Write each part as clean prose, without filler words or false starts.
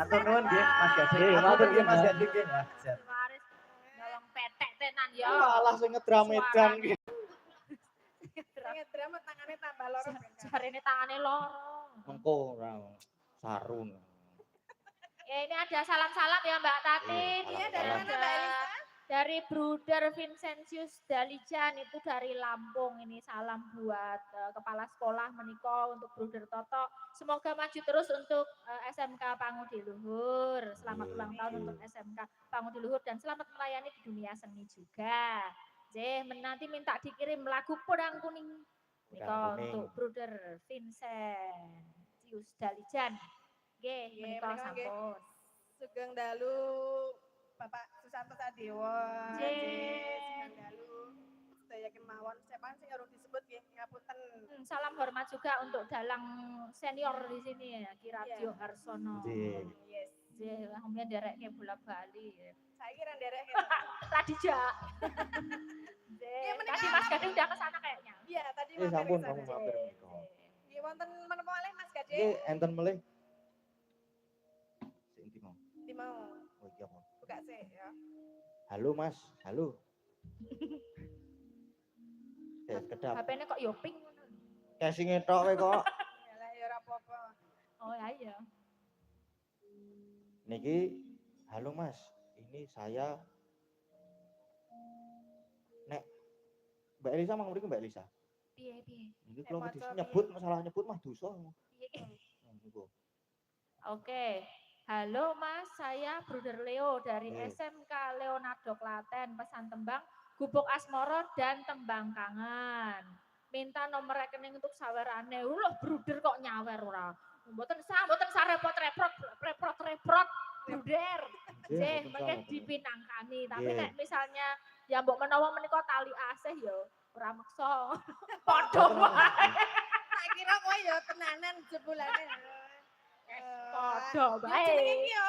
Matur nuwun nggih Mas Gading. Nggih, Matur matur nggih Mas nuwun. Gading nggih. Wajar. Waris nyolong petek tenan ya. Malah sing ngedram-edan ki. Ngedram tangane tambah loro ben. Jarene tangane loro. Mengko ora sarung. Ya ini ada salam-salam ya Mbak Tati. Iya, dari mana Mbak Elisa? Dari Bruder Vincentius Dalijan itu dari Lampung. Ini salam buat kepala sekolah menika untuk Bruder Toto. Semoga maju terus untuk SMK Pangudi Luhur. Selamat ulang tahun untuk SMK Pangudi Luhur dan selamat melayani di dunia seni juga. Nanti minta dikirim lagu Podang Kuning. Menika untuk Bruder Vincentius Dalijan. Nggih, menika sampun. Sugeng dalu Bapak Susanto Sadewo. Sugeng dalu sedaya kemawon siapa sing urung disebut nggih ngapunten. Salam hormat juga untuk dalang senior di sini ya, Kiratio Harsono. Yes. Nggih, kemudian dereknya bola Bali. Saiki ra nderek. Radija. Tadi Mas Gading udah ke sana kayaknya. Iya, tadi Sampun kamu mampir menika. Nggih wonten menapa malih Mas Gading? Nggih, enten melih. Sing ndi mau? Di mau. Oh iya, Pak. Buka sih ya. Halo Mas, halo. Kedap. HP-ne kok yo pink ngono. Casing-e tok kowe kok. Yalah ya ora apa-apa. Oh iya. Niki, halo Mas. Ini saya Nek Mbak Elisa mang mriki Mbak Elisa. Piye? Niki kula nyebut masalah nyebut mah dosa. Oke. Halo Mas, saya Bruder Leo dari Iya. SMK Leonardo Klaten. Pesan tembang Gubuk Asmoro dan Tembang Kangen. Minta nomor rekening untuk sawerane. Loh, Bruder kok nyawer ora. Mboten repot-repot. Bruder. Nggih, mengke dipinangkani. Tapi nek misalnya ya mbok menawa menika tali asih ya ora meksa. Padha wae. Tak kira kowe ya tenanan jebulane. Padha Ya bae. jenenge ki yo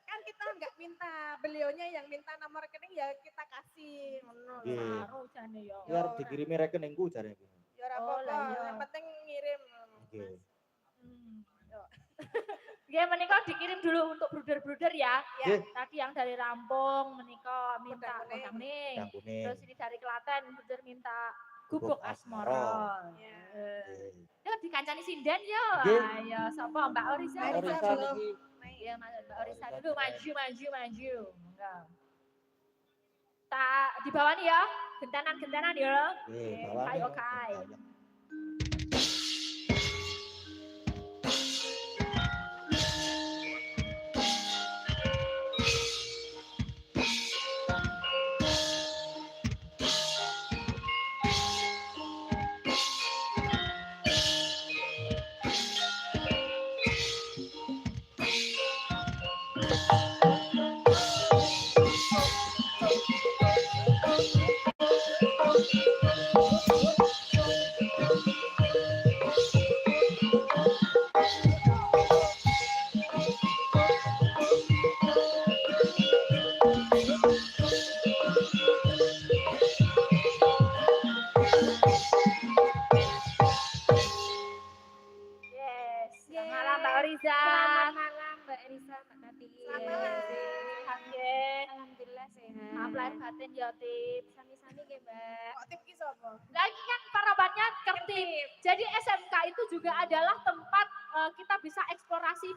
kan kita enggak minta, beliaunya yang minta nomor rekening ya kita kasih ngono lho. Nggih. Karo jane ya. Iki arep dikirimi rekeningku jarene. Ya ora Oh, lah apa-apa, iya. yang penting ngirim. Nggih. Nggih, menika dikirim dulu untuk bruder-bruder ya. Ya. Tadi yang dari Lampung menika minta Kodang kodang ning. Yang kuning. Terus ini dari Klaten bruder minta Gubuk Gubuk Asmoro. Ya. Ya dikancani sinden yo. Nggih. Ayo sapa Mbak Orisa? Mbak Orisa Orisa belum. niki Iya, Mbak Orisa dulu maju. Monggo. Tak dibawani ya. Gentanan ya. nggih bawah. Ayo, Kai. Malam Mbak Oriza. Selamat malam Mbak Elisa, Mbak Tati. Selamat malam. Sehat nggih. Alhamdulillah sehat. Maaf lahir batin ya, Tip. Sami-sami nggih, Mbak. Kok tip ki sapa? Lagi kan parabannya tertib. Jadi SMK itu juga adalah tempat kita bisa eksplorasi